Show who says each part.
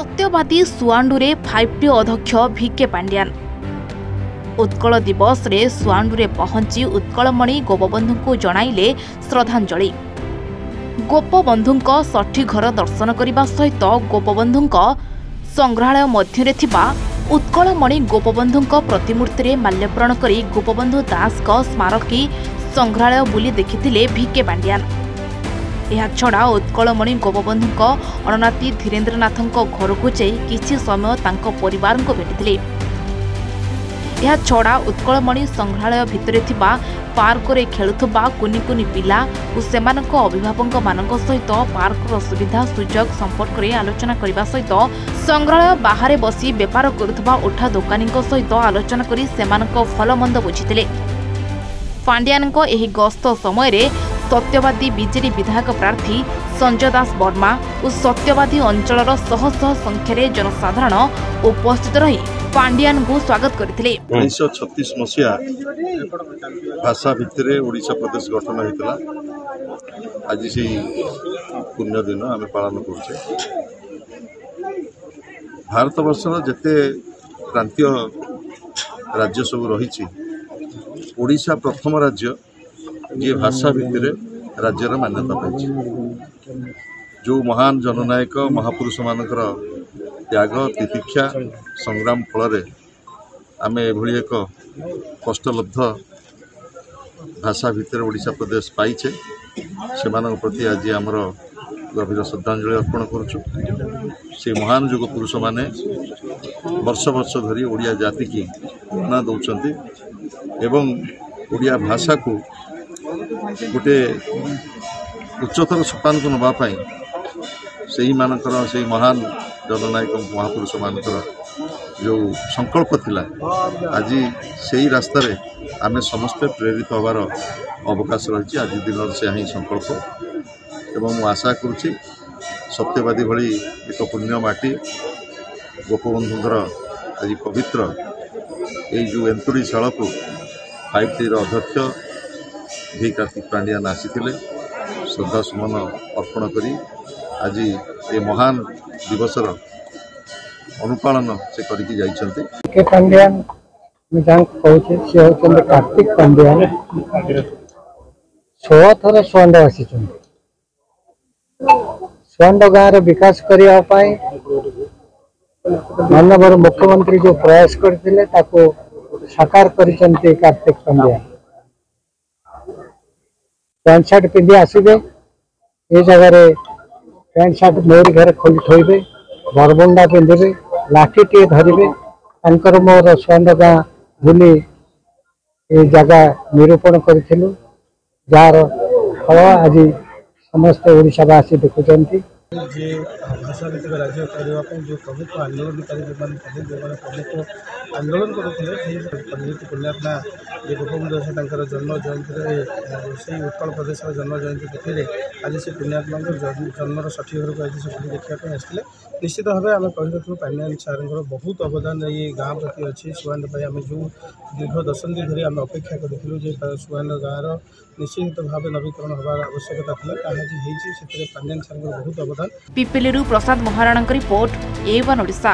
Speaker 1: सत्यवादी सुआंडुरे 5T अध्यक्ष भिके पांड्यान उत्कल दिवस रे सुआंडुरे पहुंची उत्कलमणि गोपबंधु को जणाइले श्रद्धांजलि। गोपबंधु षठी घर दर्शन करने सहित गोपबंधु संग्रहालय मध्य उत्कलमणि गोपबंधु प्रतिमूर्ति में माल्यार्पण कर गोपबंधु दास स्मारकी संग्रहालय बुली देखिथिले भिके पांड्यान। यह छड़ा उत्कलमणि गोपबंधु अणनाती धीरेन्द्रनाथ घर को जाई किछि समय तांको परिवार को भेटिथिले। यह छड़ा उत्कलमणि संग्रहालय भितरे थिबा पार्क रे खेलुथबा कुनी कुनी पिला और सेमानक अभिभावक मानक सहित पार्कर सुविधा सुजोग संपर्क रे आलोचना करबा सहित संग्रहालय बाहर बसी व्यापार करुथबा उठा दोकानी सहित आलोचना करी सेमानक भलमंद बुझिथिले। पांड्यान एही गस्त समय रे सत्यवादी बीजेडी विधायक प्रार्थी संजय दास वर्मा और सत्यवादी अंचल शह शह संख्यार जनसाधारण उपस्थित रही पांड्यान को स्वागत करथिले।
Speaker 2: 1936 मसीहा भाषा भितर ओडिशा प्रदेश गठन होता। आज से पुण्य दिन आम पालन करुचे। भारत वर्षर जेते प्रांतीय राज्य सब रही ओडिशा प्रथम राज्य जी भाषा भितर राज्यर मान्यता पाई। जो महान जननायक महापुरुष मानकर त्याग तितिक्षा संग्राम फल आम एभली एक कष्टलब्ध भाषा भितर ओडिशा प्रदेश पाइचे से प्रति आज आमर गभीर श्रद्धांजलि अर्पण करुचु। से महान युग पुरुष माने वर्ष वर्ष धरी ओडिया जाति की प्रेरणा दौरान एवं ओडिया भाषा को गोटे उच्चतर सोपान को नापी से मानकर से महान जननायक महापुरुष मानकर जो संकल्प थिला आज से रास्ता रे आम समस्ते प्रेरित होवार अवकाश रही। आज दिन से ही संकल्प एवं मु आशा करुच्ची सत्यवादी भली एक पुण्य माटी गोपबंधुंकर आज पवित्र ये जो एंतुड़ी शाला को 5T अध्यक्ष भी कार्तिक पांड्यान आसीथिले श्रद्धा सुमन अर्पण करी आज ये महान दिवसर अनुपालन से करके जाइछन्ते।
Speaker 3: के पांड्यान मैं जान कहूचे से होचंदे कार्तिक पांड्यान 16 थर सुआंड आसी सुआंड गाँव विकास करने माननीय मुख्यमंत्री जो प्रयास करते साकार करिसेंते कार्तिक पांड्यान। पैंट सार्ट पिंधि आसबे ये जगह पैंट सार्ट मोरी घर खोली थोबे बरबंडा पिंधे लाठी टे धरवे मोर सुआंड गाँ बुली ये जगह निरूपण करूँ जार फल आज समस्त ओडिशावासी देखुंत।
Speaker 4: भाषा भित्तिक राज्य करने जो प्रमुख आंदोलनकारी जो प्रमुख आंदोलन करते पंडित पुण्यात्मा जो गोपबंधु दास जन्म जयंती से उत्कल प्रदेश जन्म जयंती तिथि आज से पुण्यात्मा जन्मर 60 घर को आज से देखा आसते। निश्चित भाव आम कही पांड्यान सार बहुत अवदान ये गाँव प्रति अच्छी सुआंड आम जो दीर्घ दशंधि धरी आम अपेक्षा करूँ सुआंड गाँव निश्चित भाव नवीकरण होवार आवश्यकता था। पांड्यान सार बहुत अवदान।
Speaker 1: पिपिलिरू प्रसाद महाराणा रिपोर्ट A1 ओडिशा।